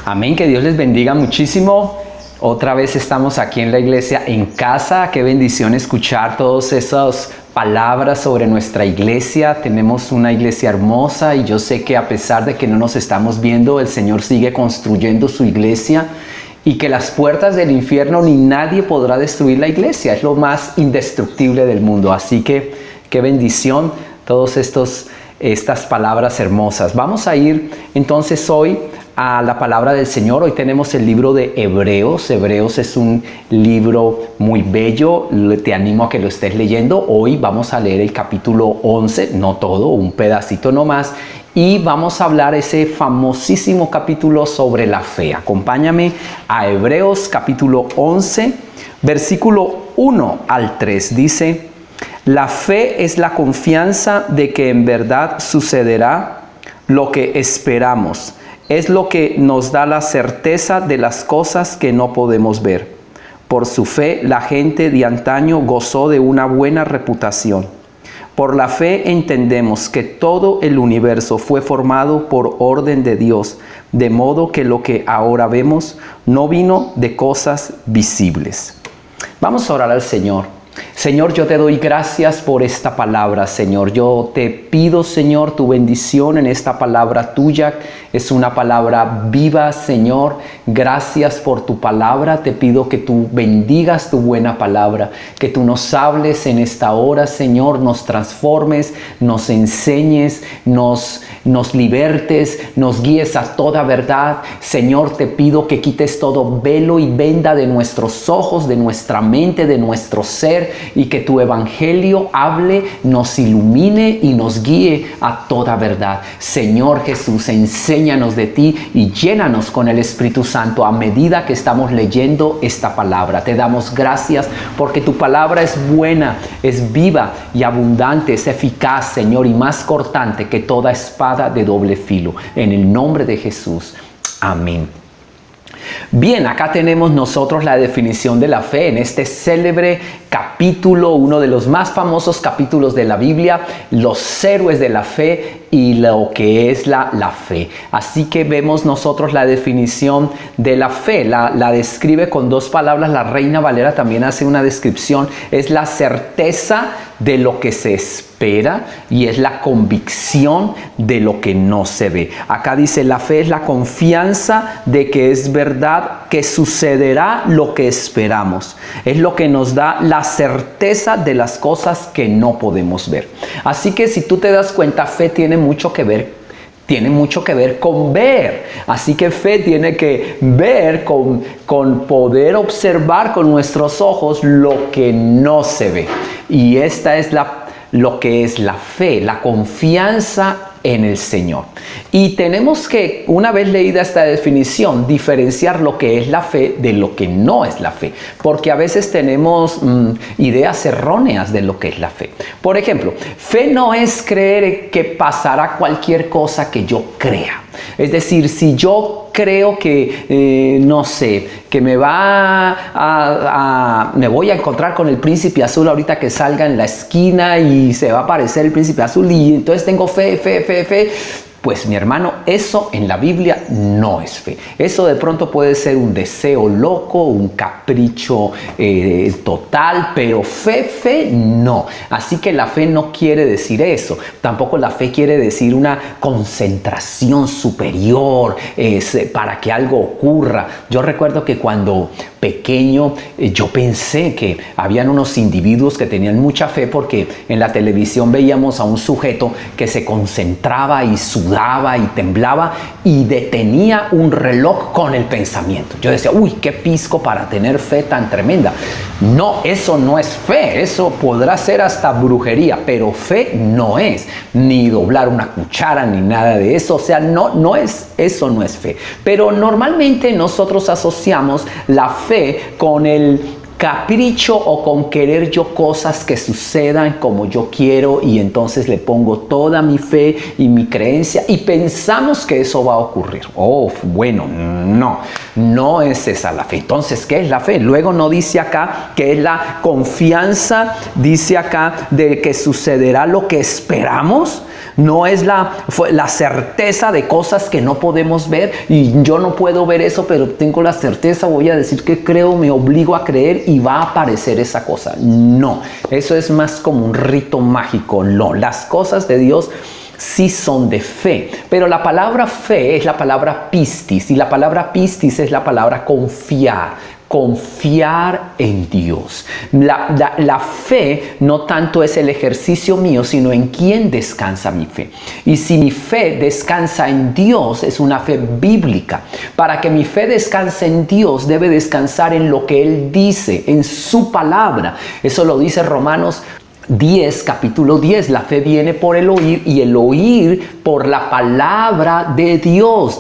Amén, que Dios les bendiga muchísimo. Otra vez estamos aquí en la iglesia en casa. Qué bendición escuchar todas esas palabras sobre nuestra iglesia. Tenemos una iglesia hermosa y yo sé que a pesar de que no nos estamos viendo, el Señor sigue construyendo su iglesia y que las puertas del infierno ni nadie podrá destruir la iglesia. Es lo más indestructible del mundo. Así que qué bendición todas estas palabras hermosas. Vamos a ir entonces hoy a la palabra del Señor. Hoy tenemos el libro de Hebreos. Hebreos es un libro muy bello. Te animo a que lo estés leyendo. Hoy vamos a leer el capítulo 11, no todo, un pedacito nomás. Y vamos a hablar ese famosísimo capítulo sobre la fe. Acompáñame a Hebreos capítulo 11, versículo 1 al 3. Dice: la fe es la confianza de que en verdad sucederá lo que esperamos. Es lo que nos da la certeza de las cosas que no podemos ver. Por su fe, la gente de antaño gozó de una buena reputación. Por la fe entendemos que todo el universo fue formado por orden de Dios, de modo que lo que ahora vemos no vino de cosas visibles. Vamos a orar al Señor. Señor, yo te doy gracias por esta palabra, Señor. Yo te pido, Señor, tu bendición en esta palabra tuya. Es una palabra viva, Señor. Gracias por tu palabra. Te pido que tú bendigas tu buena palabra, que tú nos hables en esta hora, Señor, nos transformes, nos enseñes, nos libertes, nos guíes a toda verdad. Señor, te pido que quites todo velo y venda de nuestros ojos, de nuestra mente, de nuestro ser, y que tu evangelio hable, nos ilumine y nos guíe a toda verdad. Señor Jesús, enséñanos de ti y llénanos con el Espíritu Santo a medida que estamos leyendo esta palabra. Te damos gracias porque tu palabra es buena, es viva y abundante, es eficaz, Señor, y más cortante que toda espada de doble filo. En el nombre de Jesús. Amén. Bien, acá tenemos nosotros la definición de la fe en este célebre capítulo, uno de los más famosos capítulos de la Biblia, los héroes de la fe y lo que es la fe. Así que vemos nosotros la definición de la fe. La describe con dos palabras. La Reina Valera también hace una descripción. Es la certeza de lo que se espera y es la convicción de lo que no se ve. Acá dice: la fe es la confianza de que es verdad, que sucederá lo que esperamos. Es lo que nos da la certeza de las cosas que no podemos ver. Así que si tú te das cuenta, fe tiene mucho que ver con ver. Así que fe tiene que ver con poder observar con nuestros ojos lo que no se ve. Y esta es lo que es la fe, la confianza en el Señor. Y tenemos que, una vez leída esta definición, diferenciar lo que es la fe de lo que no es la fe. Porque a veces tenemos ideas erróneas de lo que es la fe. Por ejemplo, fe no es creer que pasará cualquier cosa que yo crea. Es decir, si yo creo que, no sé, que me voy a encontrar con el príncipe azul ahorita que salga en la esquina y se va a aparecer el príncipe azul y entonces tengo fe. Pues mi hermano, eso en la Biblia no es fe. Eso de pronto puede ser un deseo loco, un capricho total, pero fe no. Así que la fe no quiere decir eso. Tampoco la fe quiere decir una concentración superior para que algo ocurra. Yo recuerdo que cuando pequeño yo pensé que habían unos individuos que tenían mucha fe porque en la televisión veíamos a un sujeto que se concentraba y sudaba y temblaba y detenía un reloj con el pensamiento. Yo decía, uy, qué pisco para tener fe tan tremenda. No, eso no es fe. Eso podrá ser hasta brujería, pero fe no es. Ni doblar una cuchara, ni nada de eso. O sea, eso no es fe. Pero normalmente nosotros asociamos la fe con el capricho o con querer yo cosas que sucedan como yo quiero y entonces le pongo toda mi fe y mi creencia y pensamos que eso va a ocurrir. Oh, bueno, no es esa la fe. Entonces, ¿qué es la fe? Luego no dice acá que es la confianza, dice acá de que sucederá lo que esperamos. No es la certeza de cosas que no podemos ver y yo no puedo ver eso, pero tengo la certeza, voy a decir que creo, me obligo a creer y va a aparecer esa cosa. No, eso es más como un rito mágico. No, las cosas de Dios sí son de fe, pero la palabra fe es la palabra pistis y la palabra pistis es la palabra confiar. Confiar en Dios. La fe no tanto es el ejercicio mío, sino en quién descansa mi fe. Y si mi fe descansa en Dios, es una fe bíblica. Para que mi fe descanse en Dios, debe descansar en lo que Él dice, en su palabra. Eso lo dice Romanos 10, capítulo 10, la fe viene por el oír y el oír por la palabra de Dios,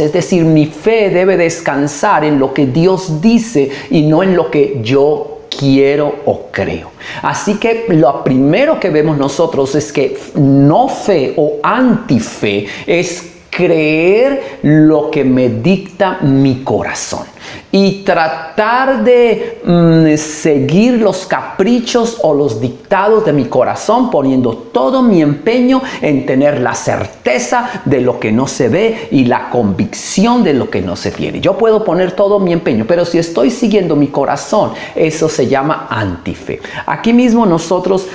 es decir, mi fe debe descansar en lo que Dios dice y no en lo que yo quiero o creo. Así que lo primero que vemos nosotros es que no fe o antife es creer lo que me dicta mi corazón y tratar de seguir los caprichos o los dictados de mi corazón, poniendo todo mi empeño en tener la certeza de lo que no se ve y la convicción de lo que no se tiene. Yo puedo poner todo mi empeño, pero si estoy siguiendo mi corazón, eso se llama antife. Aquí mismo nosotros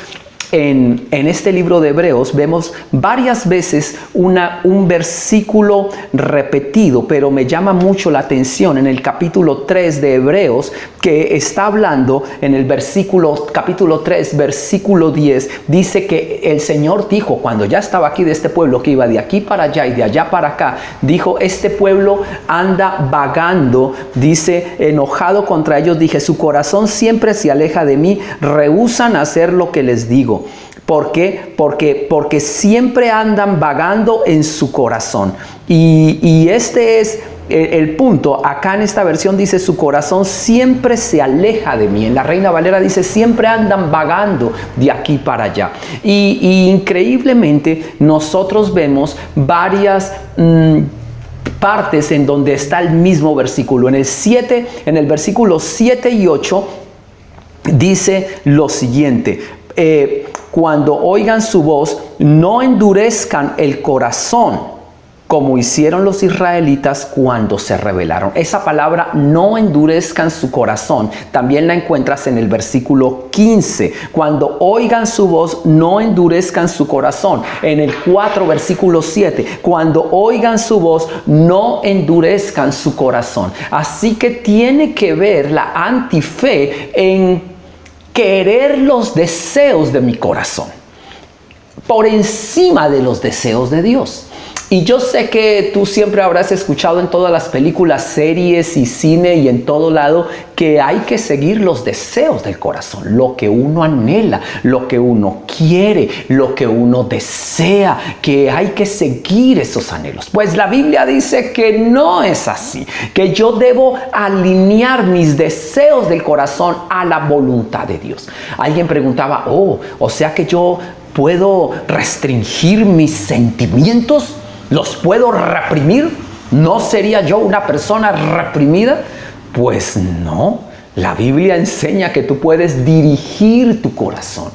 en este libro de Hebreos vemos varias veces un versículo repetido, pero me llama mucho la atención en el capítulo 3 de Hebreos, que está hablando en el capítulo 3, versículo 10, dice que el Señor dijo, cuando ya estaba aquí de este pueblo que iba de aquí para allá y de allá para acá, dijo, este pueblo anda vagando, dice, enojado contra ellos, dije, su corazón siempre se aleja de mí, rehúsan hacer lo que les digo. ¿Por qué? Porque siempre andan vagando en su corazón. Y este es el punto. Acá en esta versión dice, su corazón siempre se aleja de mí. En la Reina Valera dice, siempre andan vagando de aquí para allá. Y increíblemente nosotros vemos varias partes en donde está el mismo versículo. En el versículo 7 y 8 dice lo siguiente. Cuando oigan su voz, no endurezcan el corazón, como hicieron los israelitas cuando se rebelaron. Esa palabra, no endurezcan su corazón, también la encuentras en el versículo 15. Cuando oigan su voz, no endurezcan su corazón. En el 4, versículo 7. Cuando oigan su voz, no endurezcan su corazón. Así que tiene que ver la antife en querer los deseos de mi corazón por encima de los deseos de Dios. Y yo sé que tú siempre habrás escuchado en todas las películas, series y cine y en todo lado que hay que seguir los deseos del corazón, lo que uno anhela, lo que uno quiere, lo que uno desea, que hay que seguir esos anhelos. Pues la Biblia dice que no es así, que yo debo alinear mis deseos del corazón a la voluntad de Dios. Alguien preguntaba, o sea que yo puedo restringir mis sentimientos, ¿los puedo reprimir? ¿No sería yo una persona reprimida? Pues no, la Biblia enseña que tú puedes dirigir tu corazón.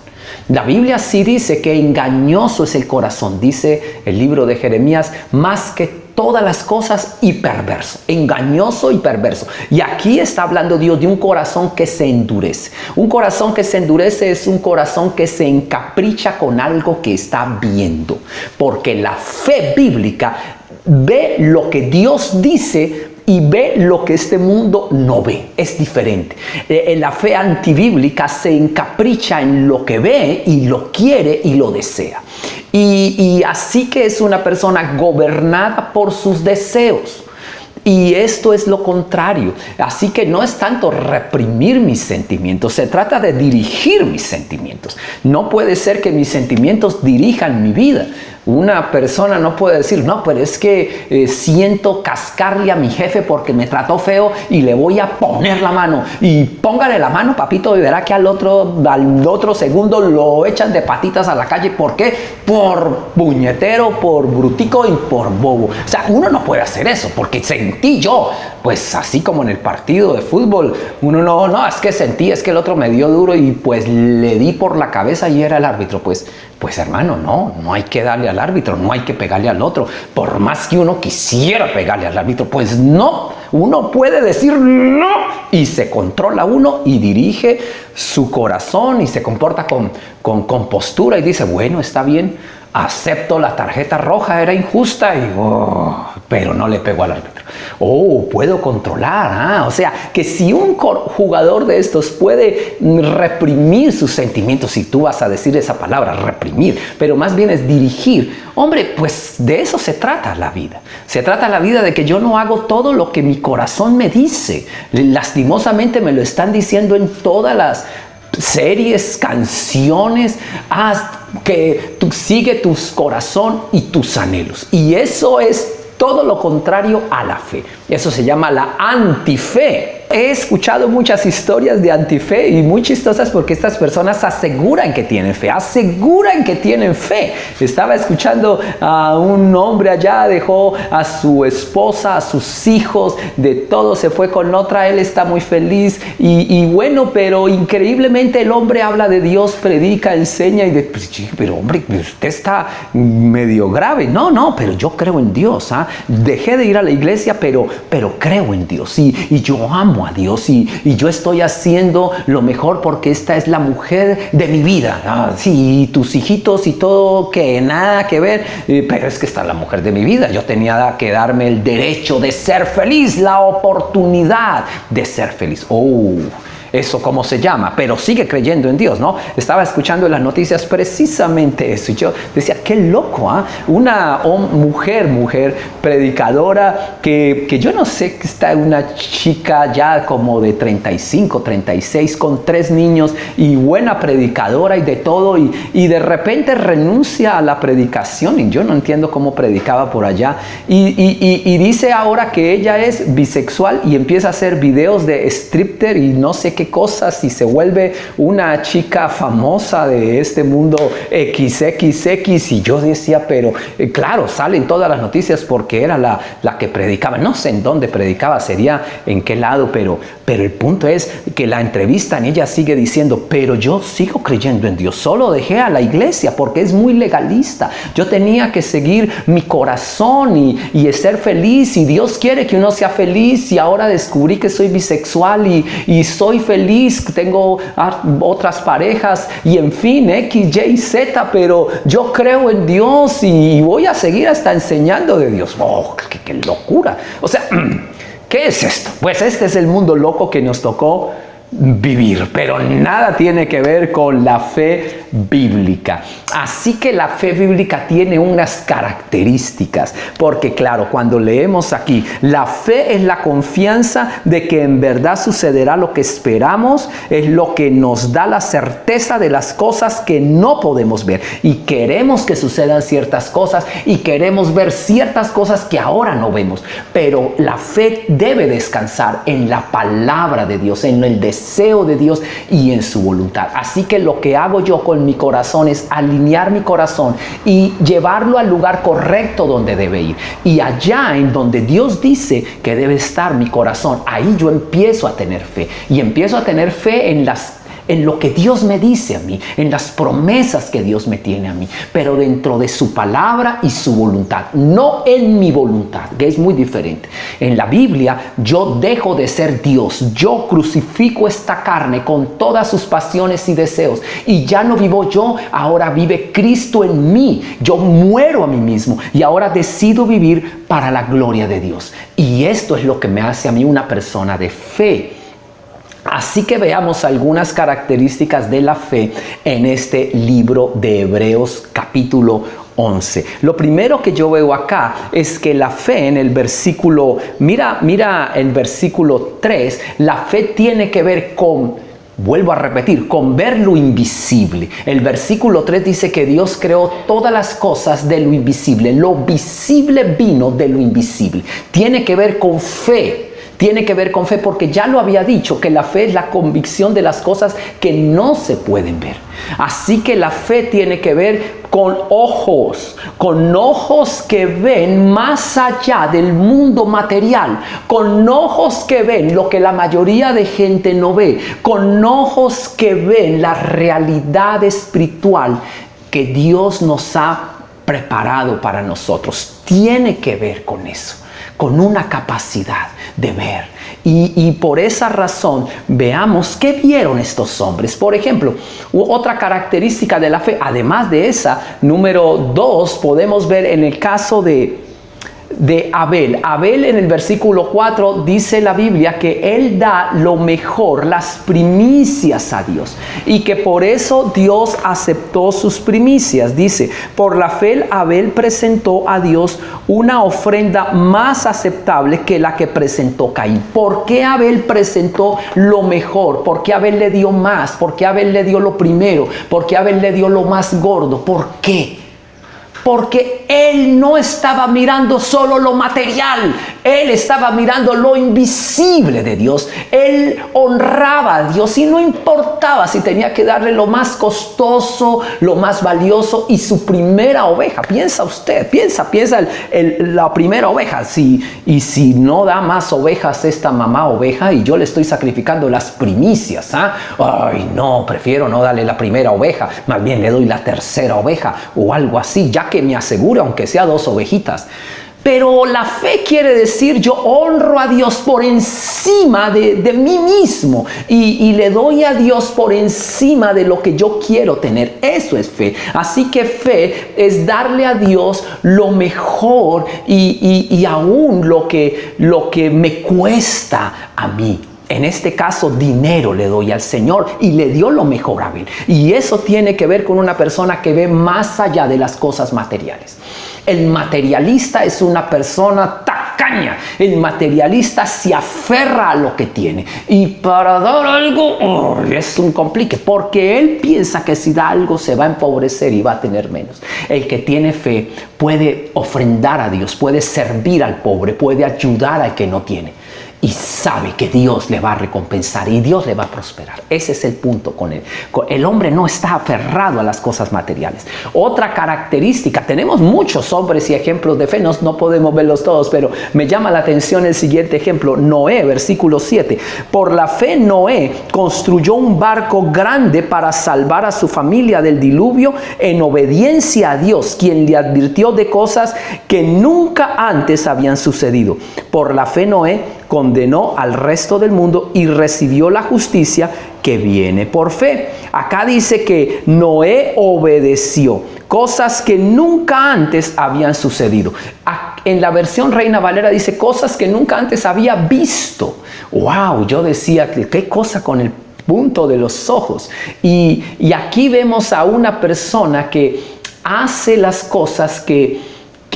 La Biblia sí dice que engañoso es el corazón, dice el libro de Jeremías, más que todas las cosas y perverso, engañoso y perverso. Y aquí está hablando Dios de un corazón que se endurece. Un corazón que se endurece es un corazón que se encapricha con algo que está viendo. Porque la fe bíblica ve lo que Dios dice y ve lo que este mundo no ve. Es diferente. La fe antibíblica se encapricha en lo que ve y lo quiere y lo desea. Y así que es una persona gobernada por sus deseos. Y esto es lo contrario. Así que no es tanto reprimir mis sentimientos, se trata de dirigir mis sentimientos. No puede ser que mis sentimientos dirijan mi vida. Una persona no puede decir, no, pero es que siento cascarle a mi jefe porque me trató feo y le voy a poner la mano. Y póngale la mano, papito, y verá que al otro segundo lo echan de patitas a la calle. ¿Por qué? Por puñetero, por brutico y por bobo. O sea, uno no puede hacer eso porque sentí yo. Pues así como en el partido de fútbol, uno no, es que sentí, es que el otro me dio duro y pues le di por la cabeza y era el árbitro. Pues Pues hermano, no hay que darle al árbitro, no hay que pegarle al otro. Por más que uno quisiera pegarle al árbitro, pues no. Uno puede decir no y se controla uno y dirige su corazón y se comporta con compostura y dice, bueno, está bien, acepto la tarjeta roja, era injusta, pero no le pego al árbitro. Puedo controlar. O sea, que si un jugador de estos puede reprimir sus sentimientos, si tú vas a decir esa palabra, reprimir, pero más bien es dirigir, hombre, pues de eso se trata la vida. Se trata la vida de que yo no hago todo lo que mi corazón me dice. Lastimosamente me lo están diciendo en todas las series, canciones, haz que tú sigue tu corazón y tus anhelos. Y eso es todo lo contrario a la fe. Eso se llama la antife. He escuchado muchas historias de antife y muy chistosas porque estas personas aseguran que tienen fe, Estaba escuchando a un hombre allá, dejó a su esposa, a sus hijos, de todo, se fue con otra, él está muy feliz y bueno, pero increíblemente el hombre habla de Dios, predica, enseña y pero hombre, usted está medio grave. No, pero yo creo en Dios. Dejé de ir a la iglesia, pero creo en Dios y yo amo a Dios y yo estoy haciendo lo mejor porque esta es la mujer de mi vida. Sí, tus hijitos y todo, que nada que ver, pero es que esta es la mujer de mi vida. Yo tenía que darme el derecho de ser feliz, la oportunidad de ser feliz. Eso cómo se llama, pero sigue creyendo en Dios, ¿no? Estaba escuchando en las noticias precisamente eso y yo decía, qué loco, una mujer predicadora que yo no sé, que está una chica ya como de 35, 36 con 3 niños y buena predicadora y de todo y de repente renuncia a la predicación y yo no entiendo cómo predicaba por allá y dice ahora que ella es bisexual y empieza a hacer videos de striptease y no sé qué cosas y se vuelve una chica famosa de este mundo XXX y yo decía, pero claro, salen todas las noticias porque era la que predicaba, no sé en dónde predicaba, sería en qué lado, pero el punto es que la entrevistan, ella sigue diciendo, pero yo sigo creyendo en Dios, solo dejé a la iglesia porque es muy legalista, yo tenía que seguir mi corazón y ser feliz y Dios quiere que uno sea feliz y ahora descubrí que soy bisexual y soy feliz, tengo otras parejas y en fin, X, Y, Z, pero yo creo en Dios y voy a seguir hasta enseñando de Dios. ¡Qué locura! O sea, ¿qué es esto? Pues este es el mundo loco que nos tocó vivir, pero nada tiene que ver con la fe bíblica. Así que la fe bíblica tiene unas características, porque claro, cuando leemos aquí, la fe es la confianza de que en verdad sucederá lo que esperamos, es lo que nos da la certeza de las cosas que no podemos ver y queremos que sucedan ciertas cosas y queremos ver ciertas cosas que ahora no vemos, pero la fe debe descansar en la palabra de Dios, en el deseo de Dios y en su voluntad. Así que lo que hago yo con mi corazón es alinear mi corazón y llevarlo al lugar correcto donde debe ir. Y allá en donde Dios dice que debe estar mi corazón, ahí yo empiezo a tener fe. Y empiezo a tener fe en lo que Dios me dice a mí, en las promesas que Dios me tiene a mí, pero dentro de su palabra y su voluntad, no en mi voluntad, que es muy diferente. En la Biblia, yo dejo de ser Dios, yo crucifico esta carne con todas sus pasiones y deseos, y ya no vivo yo, ahora vive Cristo en mí. Yo muero a mí mismo, y ahora decido vivir para la gloria de Dios. Y esto es lo que me hace a mí una persona de fe. Así que veamos algunas características de la fe en este libro de Hebreos capítulo 11. Lo primero que yo veo acá es que la fe en el versículo, mira el versículo 3, la fe tiene que ver con, vuelvo a repetir, con ver lo invisible. El versículo 3 dice que Dios creó todas las cosas de lo invisible. Lo visible vino de lo invisible. Tiene que ver con fe. Tiene que ver con fe porque ya lo había dicho, que la fe es la convicción de las cosas que no se pueden ver. Así que la fe tiene que ver con ojos que ven más allá del mundo material, con ojos que ven lo que la mayoría de gente no ve, con ojos que ven la realidad espiritual que Dios nos ha preparado para nosotros. Tiene que ver con eso, con una capacidad de ver. Y por esa razón, veamos qué vieron estos hombres. Por ejemplo, otra característica de la fe, además de esa, número 2, podemos ver en el caso de Abel. Abel, en el versículo 4 dice la Biblia que él da lo mejor, las primicias a Dios, y que por eso Dios aceptó sus primicias. Dice, por la fe Abel presentó a Dios una ofrenda más aceptable que la que presentó Caín. ¿Por qué Abel presentó lo mejor? ¿Por qué Abel le dio más? ¿Por qué Abel le dio lo primero? ¿Por qué Abel le dio lo más gordo? ¿Por qué? Porque él no estaba mirando solo lo material, él estaba mirando lo invisible de Dios. Él honraba a Dios y no importaba si tenía que darle lo más costoso, lo más valioso y su primera oveja. Piensa usted, piensa la primera oveja. Y si no da más ovejas esta mamá oveja y yo le estoy sacrificando las primicias, ay no, prefiero no darle la primera oveja, más bien le doy la tercera oveja o algo así, ya que me aseguro aunque sea 2 ovejitas. Pero la fe quiere decir yo honro a Dios por encima de mí mismo y le doy a Dios por encima de lo que yo quiero tener. Eso es fe. Así que fe es darle a Dios lo mejor y aún lo que me cuesta a mí. En este caso, dinero le doy al Señor y le dio lo mejor a Abel. Y eso tiene que ver con una persona que ve más allá de las cosas materiales. El materialista es una persona tacaña. El materialista se aferra a lo que tiene. Y para dar algo, es un complique. Porque él piensa que si da algo se va a empobrecer y va a tener menos. El que tiene fe puede ofrendar a Dios, puede servir al pobre, puede ayudar al que no tiene. Y sabe que Dios le va a recompensar y Dios le va a prosperar. Ese es el punto con él. El hombre no está aferrado a las cosas materiales. Otra característica, tenemos muchos hombres y ejemplos de fe, no podemos verlos todos, pero me llama la atención el siguiente ejemplo. Noé, versículo 7. Por la fe Noé construyó un barco grande para salvar a su familia del diluvio en obediencia a Dios, quien le advirtió de cosas que nunca antes habían sucedido. Por la fe Noé condenó al resto del mundo y recibió la justicia que viene por fe. Acá dice que Noé obedeció, cosas que nunca antes habían sucedido. En la versión Reina Valera dice cosas que nunca antes había visto. ¡Wow! Yo decía, qué cosa con el punto de los ojos. Y aquí vemos a una persona que hace las cosas que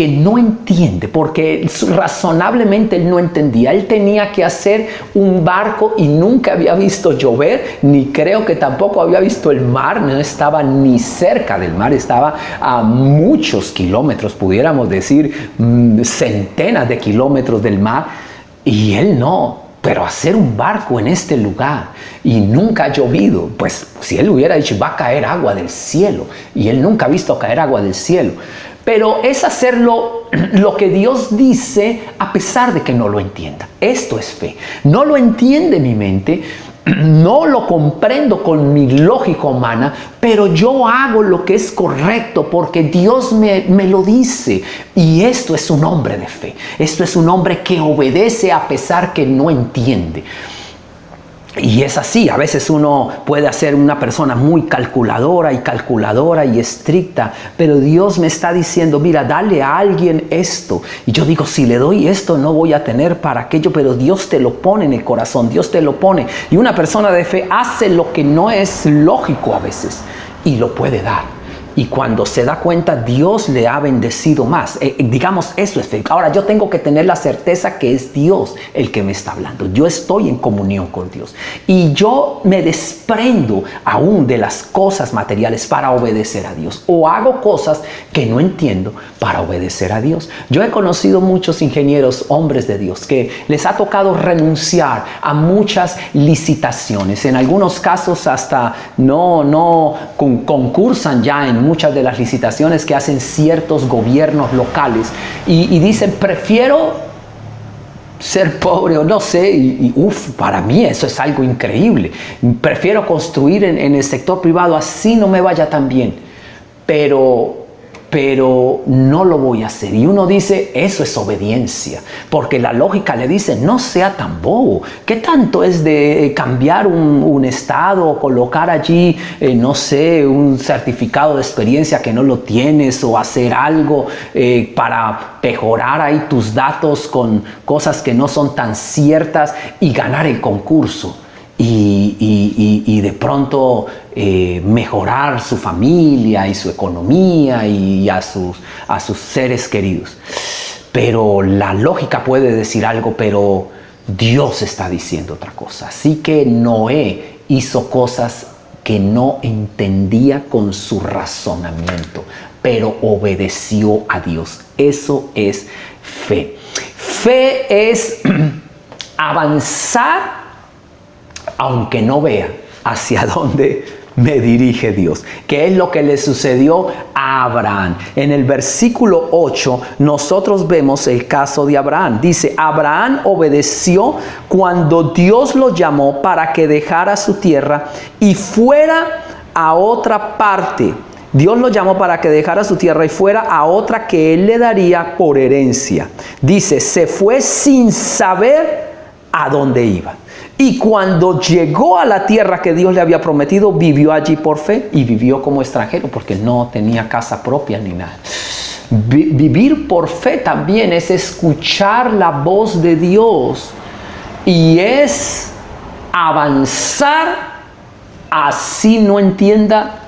no entiende, porque razonablemente él no entendía. Él tenía que hacer un barco y nunca había visto llover, ni creo que tampoco había visto el mar, no estaba ni cerca del mar, estaba a muchos kilómetros, pudiéramos decir centenas de kilómetros del mar, y él no. Pero hacer un barco en este lugar y nunca ha llovido, pues si él hubiera dicho va a caer agua del cielo, y él nunca ha visto caer agua del cielo. Pero es hacerlo lo que Dios dice a pesar de que no lo entienda. Esto es fe. No lo entiende mi mente, no lo comprendo con mi lógica humana, pero yo hago lo que es correcto porque Dios me lo dice. Y esto es un hombre de fe. Esto es un hombre que obedece a pesar que no entiende. Y es así, a veces uno puede ser una persona muy calculadora y estricta, pero Dios me está diciendo, mira, dale a alguien esto. Y yo digo, si le doy esto no voy a tener para aquello, pero Dios te lo pone en el corazón, Dios te lo pone. Y una persona de fe hace lo que no es lógico a veces y lo puede dar. Y cuando se da cuenta, Dios le ha bendecido más. Digamos, eso es fe. Ahora, yo tengo que tener la certeza que es Dios el que me está hablando. Yo estoy en comunión con Dios. Y yo me desprendo aún de las cosas materiales para obedecer a Dios. O hago cosas que no entiendo para obedecer a Dios. Yo he conocido muchos ingenieros, hombres de Dios, que les ha tocado renunciar a muchas licitaciones. En algunos casos hasta no concursan ya en muchas de las licitaciones que hacen ciertos gobiernos locales y dicen, prefiero ser pobre o no sé, para mí eso es algo increíble. Prefiero construir en el sector privado, así no me vaya tan bien. pero no lo voy a hacer. Y uno dice, eso es obediencia, porque la lógica le dice, no sea tan bobo. ¿Qué tanto es de cambiar un estado o colocar allí, no sé, un certificado de experiencia que no lo tienes, o hacer algo para mejorar ahí tus datos con cosas que no son tan ciertas y ganar el concurso? Y de pronto mejorar su familia y su economía y a sus seres queridos. Pero la lógica puede decir algo, pero Dios está diciendo otra cosa. Así que Noé hizo cosas que no entendía con su razonamiento, pero obedeció a Dios. Eso es fe. Fe es avanzar aunque no vea hacia dónde me dirige Dios. ¿Qué es lo que le sucedió a Abraham? En el versículo 8 nosotros vemos el caso de Abraham. Dice, Abraham obedeció cuando Dios lo llamó para que dejara su tierra y fuera a otra parte. Dios lo llamó para que dejara su tierra y fuera a otra que él le daría por herencia. Dice, se fue sin saber a dónde iba. Y cuando llegó a la tierra que Dios le había prometido, vivió allí por fe y vivió como extranjero porque no tenía casa propia ni nada. Vivir por fe también es escuchar la voz de Dios y es avanzar así no entienda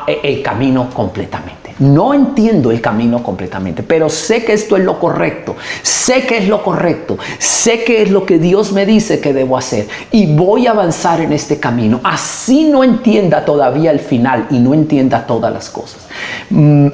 el camino completamente. No entiendo el camino completamente, pero sé que esto es lo correcto, sé que es lo correcto, sé que es lo que Dios me dice que debo hacer y voy a avanzar en este camino. Así no entienda todavía el final y no entienda todas las cosas.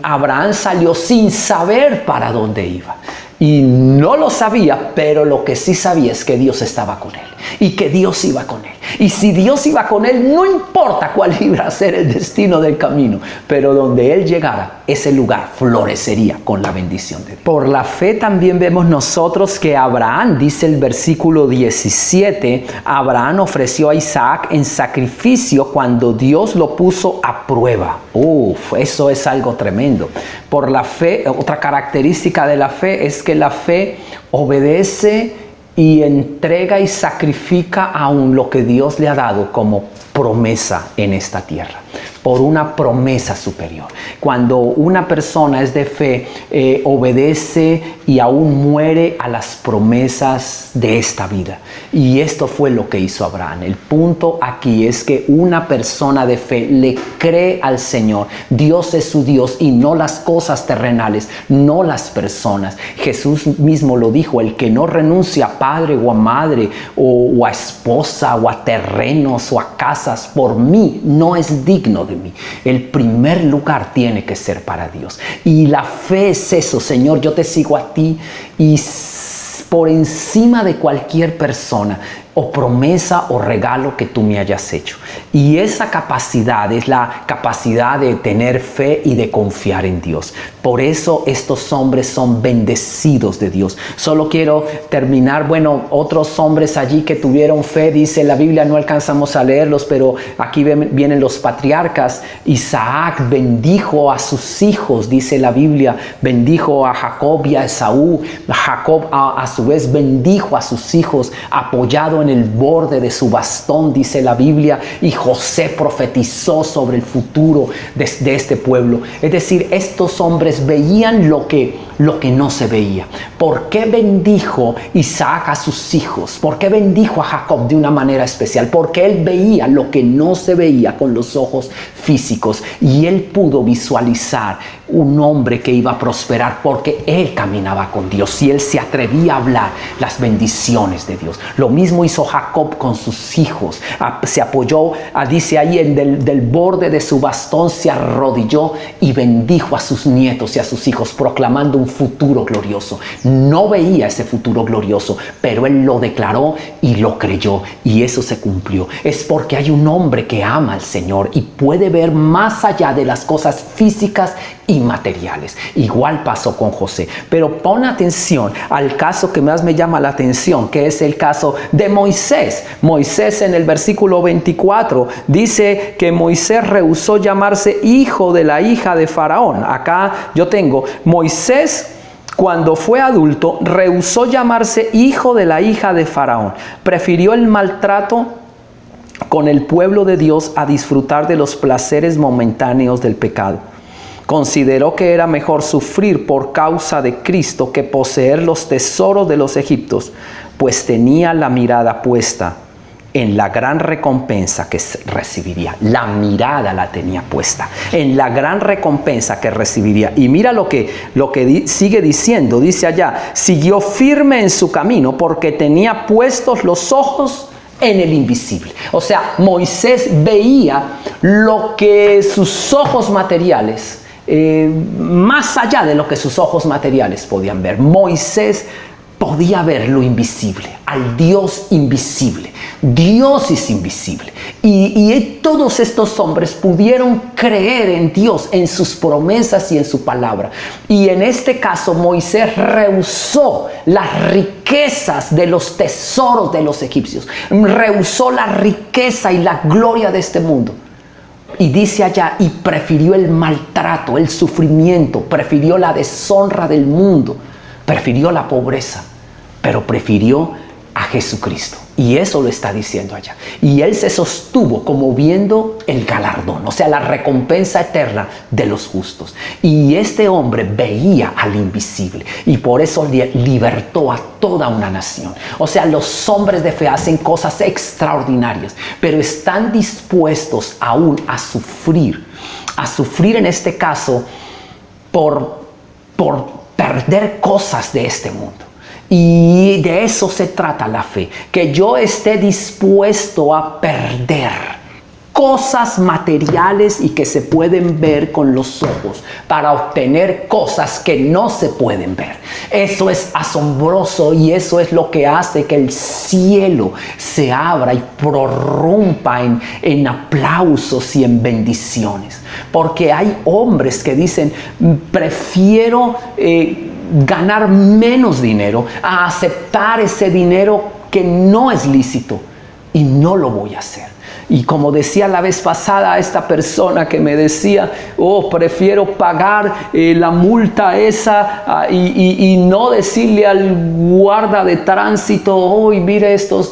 Abraham salió sin saber para dónde iba. Y no lo sabía, pero lo que sí sabía es que Dios estaba con él y que Dios iba con él. Y si Dios iba con él, no importa cuál iba a ser el destino del camino, pero donde él llegara, ese lugar florecería con la bendición de Dios. Por la fe también vemos nosotros que Abraham, dice el versículo 17, Abraham ofreció a Isaac en sacrificio cuando Dios lo puso a prueba. Eso es algo tremendo. Por la fe, otra característica de la fe es que la fe obedece y entrega y sacrifica aún lo que Dios le ha dado como promesa en esta tierra, por una promesa superior. Cuando una persona es de fe, obedece y aún muere a las promesas de esta vida. Y esto fue lo que hizo Abraham. El punto aquí es que una persona de fe le cree al Señor. Dios es su Dios y no las cosas terrenales, no las personas. Jesús mismo lo dijo, el que no renuncia a padre o a madre o a esposa o a terrenos o a casas por mí, no es digno de mí. El primer lugar tiene que ser para Dios. Y la fe es eso, Señor, yo te sigo a ti y por encima de cualquier persona o promesa o regalo que tú me hayas hecho. Y esa capacidad es la capacidad de tener fe y de confiar en Dios. Por eso estos hombres son bendecidos de Dios. Solo quiero terminar, otros hombres allí que tuvieron fe, dice la Biblia, no alcanzamos a leerlos, pero aquí vienen los patriarcas. Isaac bendijo a sus hijos, dice la Biblia, bendijo a Jacob y a Esaú. Jacob a su vez bendijo a sus hijos, apoyado en el borde de su bastón, dice la Biblia, y José profetizó sobre el futuro de este pueblo. Es decir, estos hombres veían lo que no se veía. ¿Por qué bendijo Isaac a sus hijos? ¿Por qué bendijo a Jacob de una manera especial? Porque él veía lo que no se veía con los ojos físicos y él pudo visualizar un hombre que iba a prosperar porque él caminaba con Dios y él se atrevía a hablar las bendiciones de Dios. Lo mismo hizo Jacob con sus hijos. Se apoyó, dice ahí, del borde de su bastón, se arrodilló y bendijo a sus nietos y a sus hijos, proclamando un futuro glorioso. No veía ese futuro glorioso, pero él lo declaró y lo creyó, y eso se cumplió. Es porque hay un hombre que ama al Señor y puede ver más allá de las cosas físicas inmateriales. Igual pasó con José. Pero pon atención al caso que más me llama la atención, que es el caso de Moisés. Moisés, en el versículo 24 dice que Moisés rehusó llamarse hijo de la hija de Faraón. Acá yo tengo Moisés. Cuando fue adulto, rehusó llamarse hijo de la hija de Faraón. Prefirió el maltrato con el pueblo de Dios a disfrutar de los placeres momentáneos del pecado. Consideró que era mejor sufrir por causa de Cristo que poseer los tesoros de los egipcios, pues tenía la mirada puesta en la gran recompensa que recibiría. La mirada la tenía puesta en la gran recompensa que recibiría. Y mira lo que sigue diciendo. Dice allá, siguió firme en su camino porque tenía puestos los ojos en el invisible. O sea, Moisés veía lo que sus ojos materiales, más allá de lo que sus ojos materiales podían ver. Moisés podía ver lo invisible, al Dios invisible. Dios es invisible. Y todos estos hombres pudieron creer en Dios, en sus promesas y en su palabra. Y en este caso, Moisés rehusó las riquezas de los tesoros de los egipcios. Rehusó la riqueza y la gloria de este mundo. Y dice allá, y prefirió el maltrato, el sufrimiento, prefirió la deshonra del mundo, prefirió la pobreza, pero prefirió a Jesucristo. Y eso lo está diciendo allá. Y él se sostuvo como viendo el galardón, o sea, la recompensa eterna de los justos. Y este hombre veía al invisible y por eso libertó a toda una nación. O sea, los hombres de fe hacen cosas extraordinarias, pero están dispuestos aún a sufrir en este caso por perder cosas de este mundo. Y de eso se trata la fe, que yo esté dispuesto a perder cosas materiales y que se pueden ver con los ojos para obtener cosas que no se pueden ver. Eso es asombroso y eso es lo que hace que el cielo se abra y prorrumpa en aplausos y en bendiciones. Porque hay hombres que dicen, prefiero ganar menos dinero a aceptar ese dinero que no es lícito y no lo voy a hacer. Y como decía la vez pasada esta persona que me decía, prefiero pagar la multa esa y no decirle al guarda de tránsito, mire estos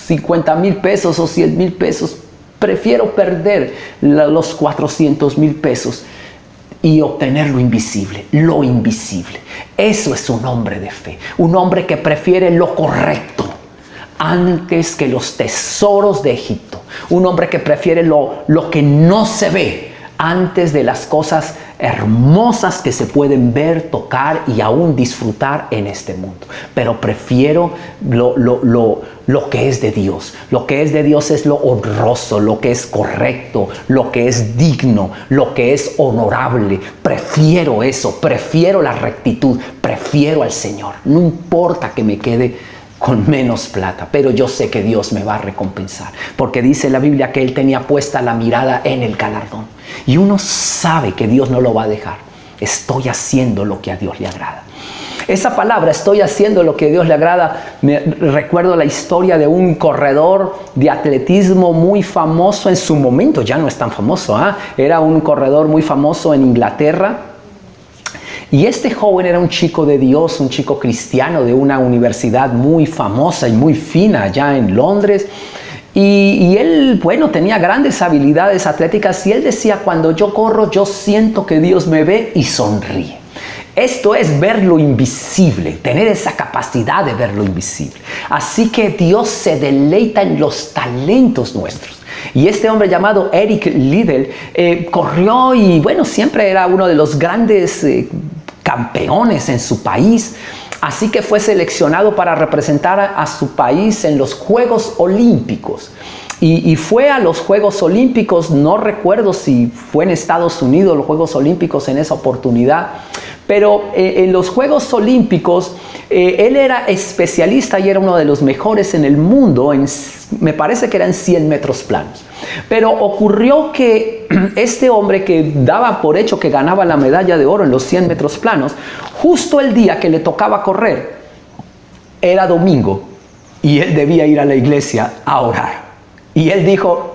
50,000 pesos o 100,000 pesos, prefiero perder los 400,000 pesos y obtener lo invisible, lo invisible. Eso es un hombre de fe, un hombre que prefiere lo correcto antes que los tesoros de Egipto, un hombre que prefiere lo que no se ve antes de las cosas hermosas que se pueden ver, tocar y aún disfrutar en este mundo. Pero prefiero lo que es de Dios. Lo que es de Dios es lo honroso, lo que es correcto, lo que es digno, lo que es honorable. Prefiero eso, prefiero la rectitud, prefiero al Señor. No importa que me quede con menos plata, pero yo sé que Dios me va a recompensar, porque dice la Biblia que él tenía puesta la mirada en el galardón, y uno sabe que Dios no lo va a dejar. Estoy haciendo lo que a Dios le agrada. Esa palabra, estoy haciendo lo que a Dios le agrada, me recuerdo la historia de un corredor de atletismo muy famoso en su momento. Ya no es tan famoso, era un corredor muy famoso en Inglaterra. Y este joven era un chico de Dios, un chico cristiano de una universidad muy famosa y muy fina allá en Londres. Y él, tenía grandes habilidades atléticas y él decía, cuando yo corro, yo siento que Dios me ve y sonríe. Esto es ver lo invisible, tener esa capacidad de ver lo invisible. Así que Dios se deleita en los talentos nuestros. Y este hombre llamado Eric Liddell corrió y siempre era uno de los grandes campeones en su país. Así que fue seleccionado para representar a su país en los Juegos Olímpicos. Y fue a los Juegos Olímpicos, no recuerdo si fue en Estados Unidos los Juegos Olímpicos en esa oportunidad, pero en los Juegos Olímpicos él era especialista y era uno de los mejores en el mundo, me parece que eran 100 metros planos. Pero ocurrió que este hombre que daba por hecho que ganaba la medalla de oro en los 100 metros planos, justo el día que le tocaba correr, era domingo y él debía ir a la iglesia a orar. Y él dijo,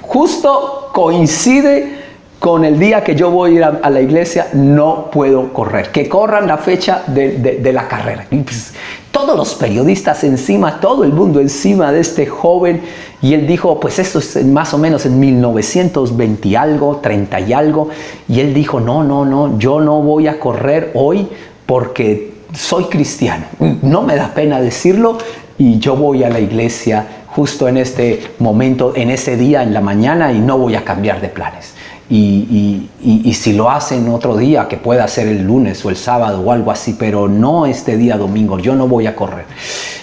justo coincide con el día que yo voy a ir a la iglesia, no puedo correr. Que corran la fecha de la carrera. Y pues, todos los periodistas encima, todo el mundo encima de este joven. Y él dijo, pues esto es más o menos en 1920 y algo, 30 y algo. Y él dijo, no, yo no voy a correr hoy porque soy cristiano. No me da pena decirlo y yo voy a la iglesia justo en este momento, en ese día, en la mañana, y no voy a cambiar de planes. Y si lo hacen otro día, que pueda ser el lunes o el sábado o algo así, pero no este día domingo, yo no voy a correr.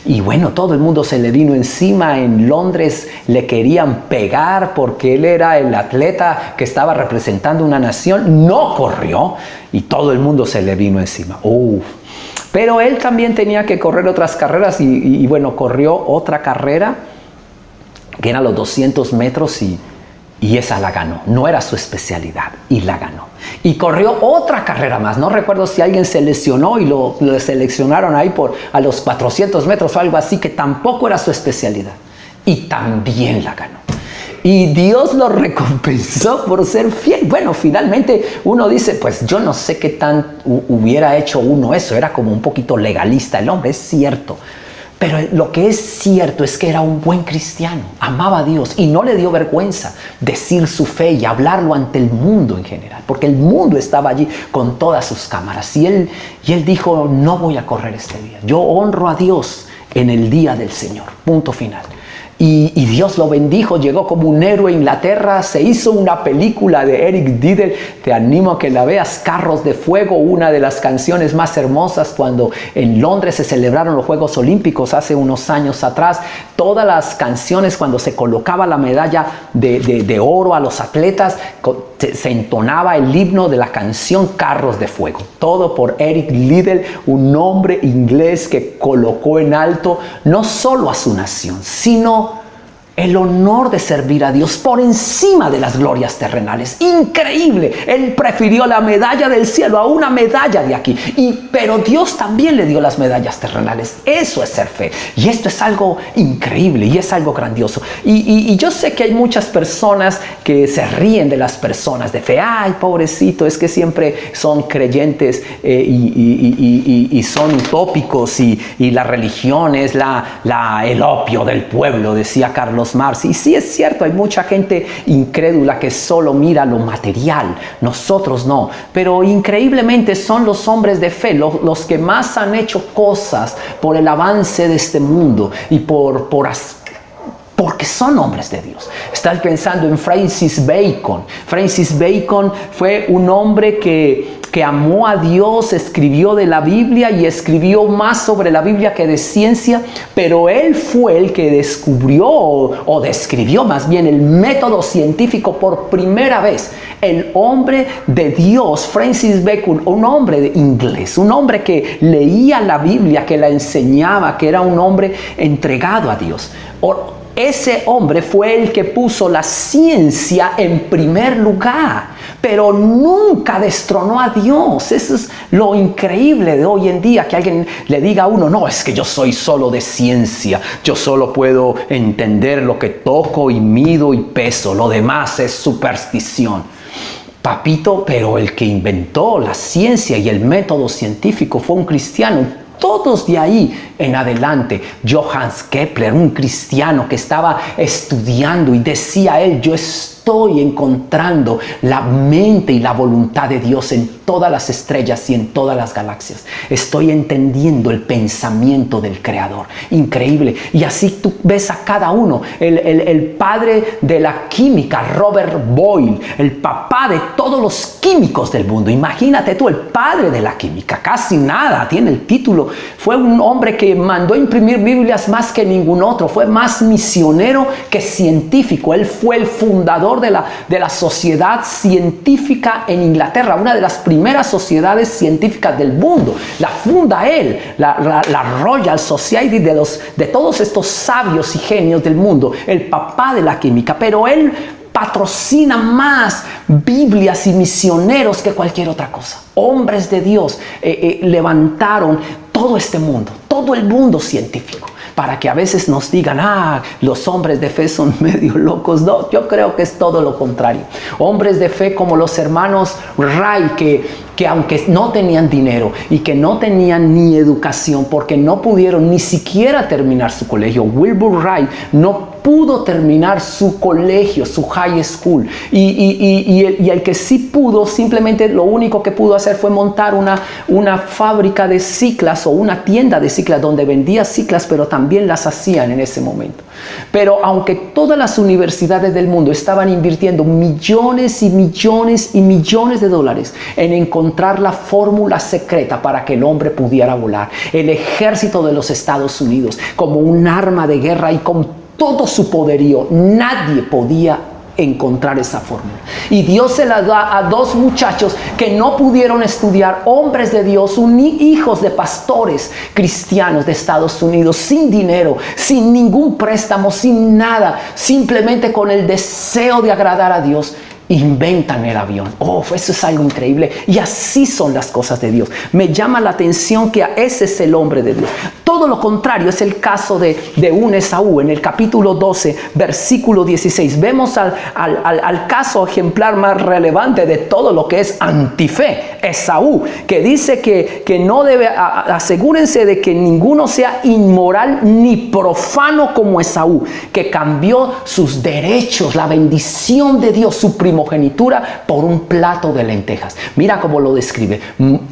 Y bueno, todo el mundo se le vino encima. En Londres le querían pegar porque él era el atleta que estaba representando una nación, no corrió y todo el mundo se le vino encima. Pero él también tenía que correr otras carreras y bueno, corrió otra carrera que eran los 200 metros y esa la ganó. No era su especialidad y la ganó. Y corrió otra carrera más. No recuerdo si alguien se lesionó y lo seleccionaron ahí a los 400 metros o algo así, que tampoco era su especialidad. Y también la ganó. Y Dios lo recompensó por ser fiel. Bueno, finalmente uno dice, pues yo no sé qué tan hubiera hecho uno eso. Era como un poquito legalista el hombre, es cierto. Pero lo que es cierto es que era un buen cristiano, amaba a Dios y no le dio vergüenza decir su fe y hablarlo ante el mundo en general, porque el mundo estaba allí con todas sus cámaras. Y él dijo, no voy a correr este día, yo honro a Dios en el día del Señor, punto final. Y Dios lo bendijo, llegó como un héroe a Inglaterra, se hizo una película de Eric Diddle, te animo a que la veas, Carros de Fuego, una de las canciones más hermosas cuando en Londres se celebraron los Juegos Olímpicos hace unos años atrás. Todas las canciones cuando se colocaba la medalla de oro a los atletas, se entonaba el himno de la canción Carros de Fuego. Todo por Eric Liddell, un hombre inglés que colocó en alto no solo a su nación, sino el honor de servir a Dios por encima de las glorias terrenales. Increíble. Él prefirió la medalla del cielo a una medalla de aquí. Pero Dios también le dio las medallas terrenales. Eso es ser fe. Y esto es algo increíble y es algo grandioso. Y yo sé que hay muchas personas que se ríen de las personas de fe. Ay, pobrecito, es que siempre son creyentes y son utópicos y la religión es el opio del pueblo, decía Carlos Marx. Y sí es cierto, hay mucha gente incrédula que solo mira lo material, nosotros no, pero increíblemente son los hombres de fe los que más han hecho cosas por el avance de este mundo y porque son hombres de Dios. Estás pensando en Francis Bacon. Francis Bacon fue un hombre que amó a Dios, escribió de la Biblia y escribió más sobre la Biblia que de ciencia, pero él fue el que descubrió o describió más bien el método científico por primera vez. El hombre de Dios, Francis Bacon, un hombre inglés, un hombre que leía la Biblia, que la enseñaba, que era un hombre entregado a Dios. Ese hombre fue el que puso la ciencia en primer lugar, pero nunca destronó a Dios. Eso es lo increíble de hoy en día, que alguien le diga a uno, no, es que yo soy solo de ciencia, yo solo puedo entender lo que toco y mido y peso, lo demás es superstición. Papito, pero el que inventó la ciencia y el método científico fue un cristiano. Todos de ahí en adelante, Johannes Kepler, un cristiano que estaba estudiando y decía él, yo estoy encontrando la mente y la voluntad de Dios en todas las estrellas y en todas las galaxias. Estoy entendiendo el pensamiento del Creador. Increíble. Y así tú ves a cada uno. El padre de la química, Robert Boyle, el papá de todos los químicos del mundo. Imagínate tú, el padre de la química. Casi nada tiene el título. Fue un hombre que mandó imprimir Biblias más que ningún otro. Fue más misionero que científico. Él fue el fundador de la sociedad científica en Inglaterra, una de las primeras sociedades científicas del mundo. La funda él, la Royal Society de todos estos sabios y genios del mundo, el papá de la química. Pero él patrocina más Biblias y misioneros que cualquier otra cosa. Hombres de Dios levantaron todo este mundo, todo el mundo científico, para que a veces nos digan, los hombres de fe son medio locos. No, yo creo que es todo lo contrario. Hombres de fe como los hermanos Wright, que aunque no tenían dinero y que no tenían ni educación, porque no pudieron ni siquiera terminar su colegio. Wilbur Wright no pudo terminar su colegio, su high school, y el que sí pudo, simplemente lo único que pudo hacer fue montar una fábrica de ciclas o una tienda de ciclas donde vendía ciclas, pero también las hacían en ese momento. Pero aunque todas las universidades del mundo estaban invirtiendo millones y millones y millones de dólares en encontrar la fórmula secreta para que el hombre pudiera volar, el ejército de los Estados Unidos como un arma de guerra y con todo su poderío, nadie podía encontrar esa fórmula. Y Dios se la da a dos muchachos que no pudieron estudiar, hombres de Dios, hijos de pastores cristianos de Estados Unidos, sin dinero, sin ningún préstamo, sin nada, simplemente con el deseo de agradar a Dios. Inventan el avión. Eso es algo increíble. Y así son las cosas de Dios. Me llama la atención que ese es el hombre de Dios. Todo lo contrario es el caso de un Esaú. En el capítulo 12, versículo 16, vemos al caso ejemplar más relevante de todo lo que es antife, Esaú, que dice que no debe, asegúrense de que ninguno sea inmoral ni profano como Esaú, que cambió sus derechos, la bendición de Dios, su primogenitura, por un plato de lentejas. Mira cómo lo describe: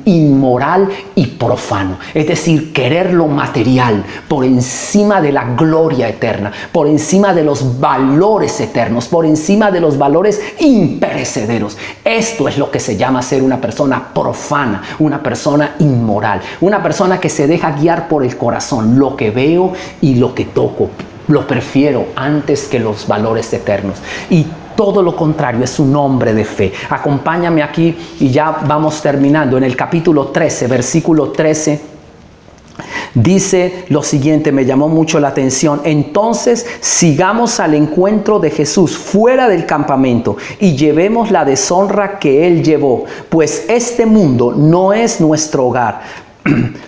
inmoral y profano, es decir, querer lo material por encima de la gloria eterna, por encima de los valores eternos, por encima de los valores imperecederos. Esto es lo que se llama ser una persona profana, una persona inmoral, una persona que se deja guiar por el corazón. Lo que veo y lo que toco lo prefiero antes que los valores eternos. Y todo lo contrario es un hombre de fe. Acompáñame aquí y ya vamos terminando. En el capítulo 13, versículo 13, dice lo siguiente, me llamó mucho la atención: entonces sigamos al encuentro de Jesús fuera del campamento y llevemos la deshonra que Él llevó, pues este mundo no es nuestro hogar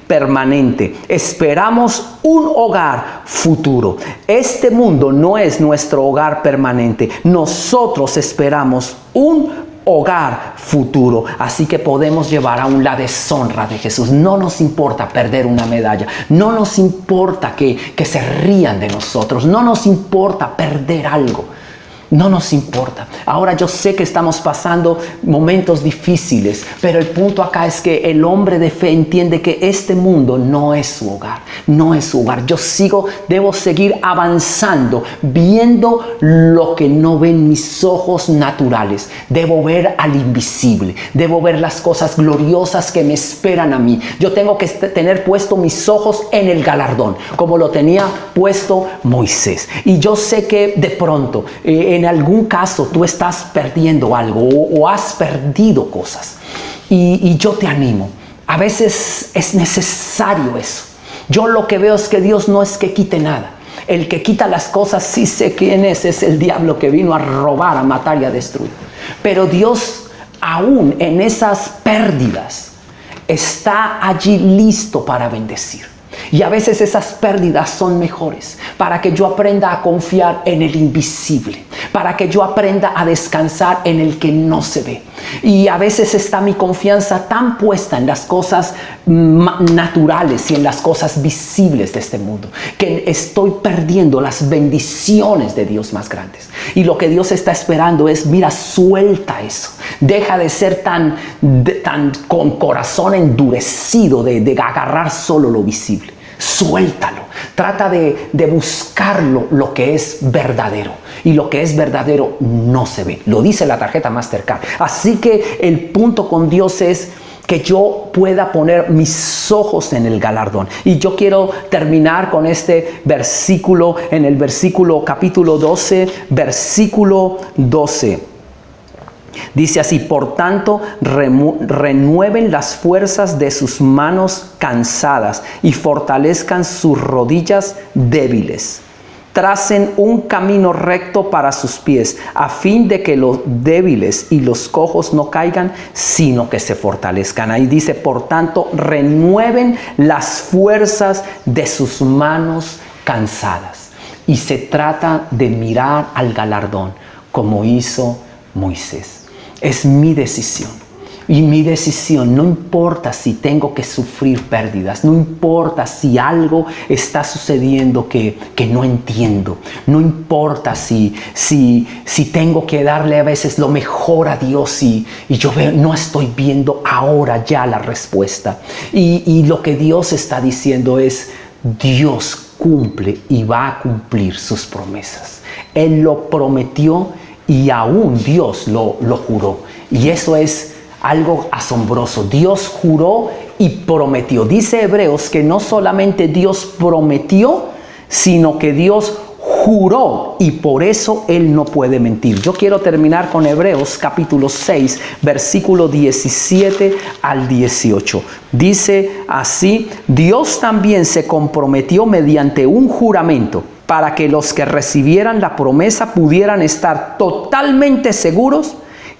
permanente, esperamos un hogar futuro. Este mundo no es nuestro hogar permanente, nosotros esperamos un hogar futuro. Así que podemos llevar aún la deshonra de Jesús. No nos importa perder una medalla, no nos importa que se rían de nosotros, no nos importa perder algo. No nos importa. Ahora yo sé que estamos pasando momentos difíciles, pero el punto acá es que el hombre de fe entiende que este mundo no es su hogar, no es su hogar. Debo seguir avanzando, viendo lo que no ven mis ojos naturales. Debo ver al invisible, debo ver las cosas gloriosas que me esperan a mí. Yo tengo que tener puesto mis ojos en el galardón, como lo tenía puesto Moisés. Y yo sé que de pronto, en algún caso tú estás perdiendo algo o has perdido cosas, y yo te animo. A veces es necesario eso. Yo lo que veo es que Dios no es que quite nada. El que quita las cosas, sí sé quién es el diablo, que vino a robar, a matar y a destruir. Pero Dios, aún en esas pérdidas, está allí listo para bendecir. Y a veces esas pérdidas son mejores para que yo aprenda a confiar en el invisible, para que yo aprenda a descansar en el que no se ve. Y a veces está mi confianza tan puesta en las cosas naturales y en las cosas visibles de este mundo, que estoy perdiendo las bendiciones de Dios más grandes. Y lo que Dios está esperando es: mira, suelta eso. Deja de ser tan con corazón endurecido de agarrar solo lo visible. Suéltalo. Trata de buscar lo que es verdadero. Y lo que es verdadero no se ve. Lo dice la tarjeta Mastercard. Así que el punto con Dios es que yo pueda poner mis ojos en el galardón. Y yo quiero terminar con este versículo, en el versículo capítulo 12, versículo 12. Dice así: por tanto, renueven las fuerzas de sus manos cansadas y fortalezcan sus rodillas débiles. tracen un camino recto para sus pies, a fin de que los débiles y los cojos no caigan, sino que se fortalezcan. Ahí dice, por tanto, renueven las fuerzas de sus manos cansadas. Y se trata de mirar al galardón, como hizo Moisés. Es mi decisión. Y mi decisión, no importa si tengo que sufrir pérdidas, no importa si algo está sucediendo que no entiendo, no importa si tengo que darle a veces lo mejor a Dios y yo no estoy viendo ahora ya la respuesta. Y lo que Dios está diciendo es, Dios cumple y va a cumplir sus promesas. Él lo prometió y aún Dios lo juró. Y eso es algo asombroso. Dios juró y prometió. Dice Hebreos que no solamente Dios prometió, sino que Dios juró, y por eso Él no puede mentir. Yo quiero terminar con Hebreos capítulo 6, versículo 17 al 18. Dice así: Dios también se comprometió mediante un juramento para que los que recibieran la promesa pudieran estar totalmente seguros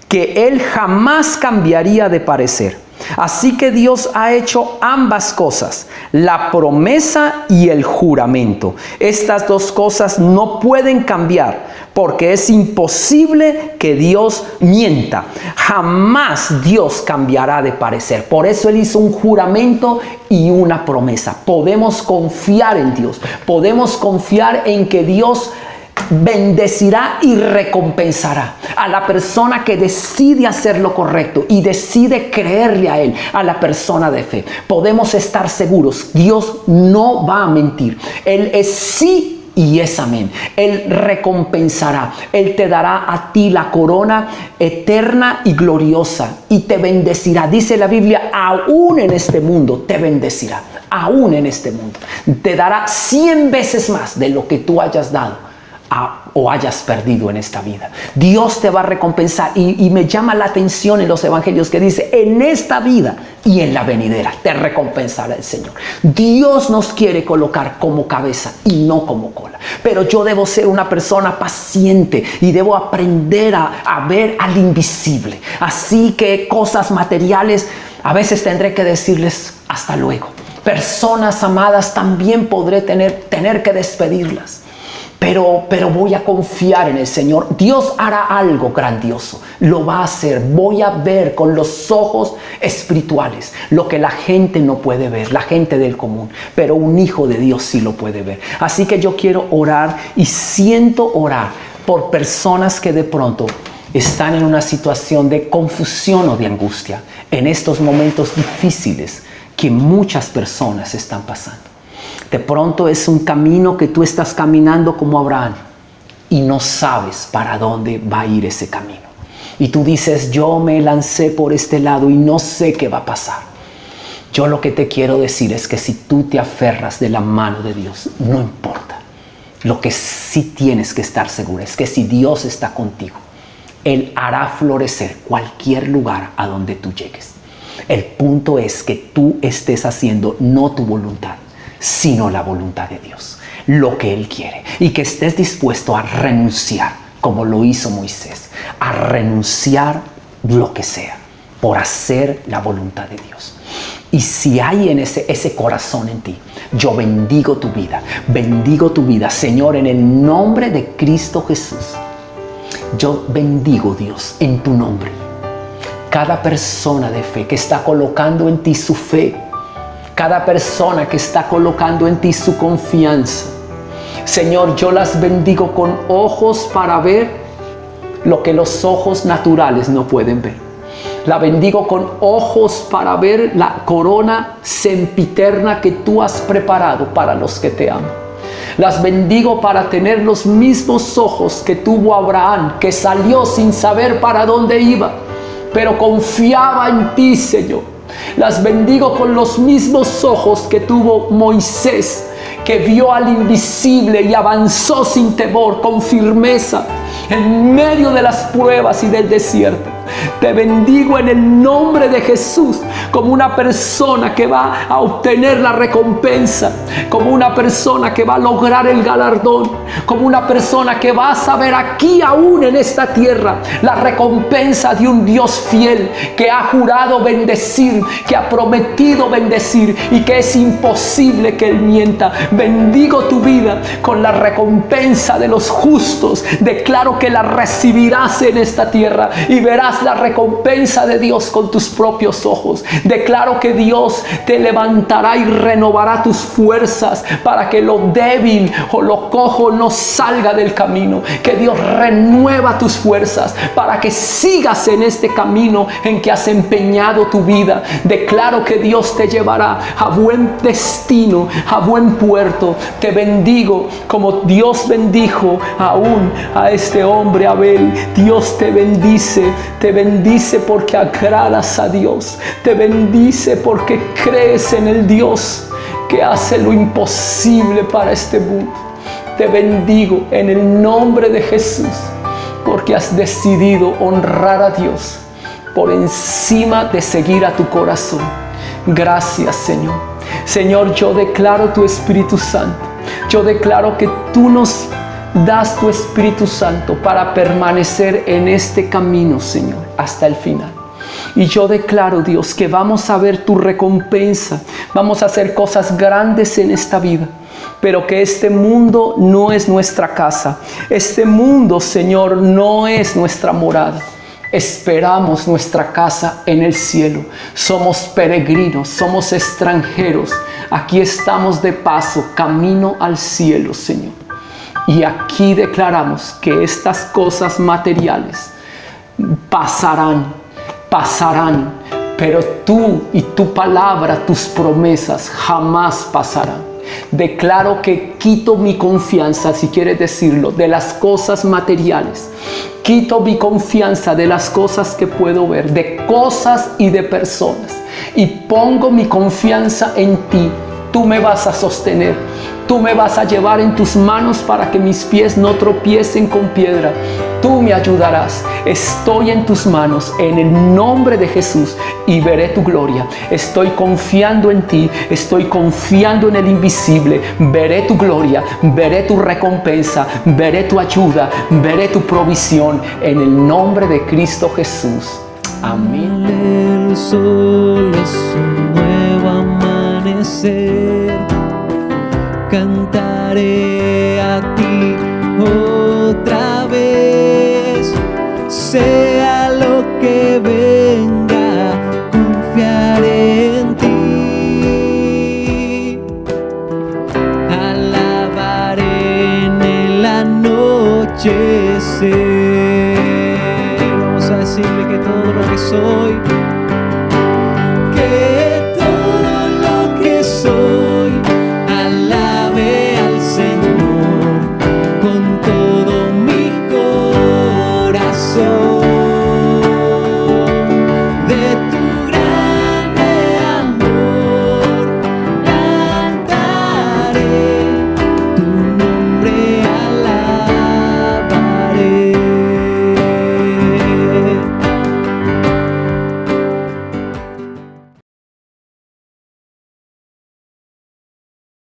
que Él jamás cambiaría de parecer. Así que Dios ha hecho ambas cosas, la promesa y el juramento. Estas dos cosas no pueden cambiar, porque es imposible que Dios mienta. Jamás Dios cambiará de parecer. Por eso Él hizo un juramento y una promesa. Podemos confiar en Dios. Podemos confiar en que Dios bendecirá y recompensará a la persona que decide hacer lo correcto y decide creerle a Él, a la persona de fe. Podemos estar seguros, Dios no va a mentir. Él es sí y es amén. Él recompensará. Él te dará a ti la corona eterna y gloriosa y te bendecirá. Dice la Biblia, aún en este mundo te bendecirá. Aún en este mundo. Te dará 100 veces más de lo que tú hayas dado o hayas perdido en esta vida. Dios te va a recompensar, y me llama la atención en los evangelios que dice, en esta vida y en la venidera te recompensará el Señor. Dios nos quiere colocar como cabeza y no como cola, pero yo debo ser una persona paciente y debo aprender a ver al invisible. Así que cosas materiales a veces tendré que decirles hasta luego. Personas amadas también podré tener que despedirlas. Pero voy a confiar en el Señor. Dios hará algo grandioso. Lo va a hacer. Voy a ver con los ojos espirituales lo que la gente no puede ver, la gente del común. Pero un hijo de Dios sí lo puede ver. Así que yo quiero orar y siento orar por personas que de pronto están en una situación de confusión o de angustia en estos momentos difíciles que muchas personas están pasando. De pronto es un camino que tú estás caminando como Abraham y no sabes para dónde va a ir ese camino. Y tú dices, yo me lancé por este lado y no sé qué va a pasar. Yo lo que te quiero decir es que si tú te aferras de la mano de Dios, no importa. Lo que sí tienes que estar seguro es que si Dios está contigo, Él hará florecer cualquier lugar a donde tú llegues. El punto es que tú estés haciendo no tu voluntad, sino la voluntad de Dios, lo que Él quiere, y que estés dispuesto a renunciar, como lo hizo Moisés, a renunciar lo que sea, por hacer la voluntad de Dios. Y si hay en ese corazón en ti, yo bendigo tu vida, Señor, en el nombre de Cristo Jesús. Yo bendigo, Dios, en tu nombre, cada persona de fe que está colocando en ti su fe, cada persona que está colocando en ti su confianza. Señor, yo las bendigo con ojos para ver lo que los ojos naturales no pueden ver. La bendigo con ojos para ver la corona sempiterna que tú has preparado para los que te aman. Las bendigo para tener los mismos ojos que tuvo Abraham, que salió sin saber para dónde iba, pero confiaba en ti, Señor. Las bendigo con los mismos ojos que tuvo Moisés, que vio al invisible y avanzó sin temor, con firmeza, en medio de las pruebas y del desierto. Te bendigo en el nombre de Jesús como una persona que va a obtener la recompensa, como una persona que va a lograr el galardón, como una persona que va a saber aquí aún en esta tierra la recompensa de un Dios fiel que ha jurado bendecir, que ha prometido bendecir y que es imposible que Él mienta. Bendigo tu vida con la recompensa de los justos. Declaro que la recibirás en esta tierra y verás la recompensa de Dios con tus propios ojos. Declaro que Dios te levantará y renovará tus fuerzas para que lo débil o lo cojo no salga del camino. Que Dios renueva tus fuerzas para que sigas en este camino en que has empeñado tu vida. Declaro que Dios te llevará a buen destino, a buen puerto. Te bendigo como Dios bendijo aún a este hombre Abel. Dios te bendice porque agradas a Dios. Te bendice porque crees en el Dios que hace lo imposible para este mundo. Te bendigo en el nombre de Jesús porque has decidido honrar a Dios por encima de seguir a tu corazón. Gracias, Señor. Señor, yo declaro tu Espíritu Santo. Yo declaro que tú nos das tu Espíritu Santo para permanecer en este camino, Señor, hasta el final. Y yo declaro, Dios, que vamos a ver tu recompensa. Vamos a hacer cosas grandes en esta vida. Pero que este mundo no es nuestra casa. Este mundo, Señor, no es nuestra morada. Esperamos nuestra casa en el cielo. Somos peregrinos, somos extranjeros. Aquí estamos de paso, camino al cielo, Señor. Y aquí declaramos que estas cosas materiales pasarán, pero tú y tu palabra, tus promesas jamás pasarán. Declaro que quito mi confianza, si quieres decirlo, de las cosas materiales. Quito mi confianza de las cosas que puedo ver, de cosas y de personas. Y pongo mi confianza en ti. Tú me vas a sostener. Tú me vas a llevar en tus manos para que mis pies no tropiecen con piedra. Tú me ayudarás. Estoy en tus manos en el nombre de Jesús y veré tu gloria. Estoy confiando en ti. Estoy confiando en el invisible. Veré tu gloria. Veré tu recompensa. Veré tu ayuda. Veré tu provisión en el nombre de Cristo Jesús. Amén. El sol es un nuevo amanecer. Cantaré a ti otra vez, sea lo que venga, confiaré en ti. Alabaré en el anochecer. Vamos a decirle que todo lo que soy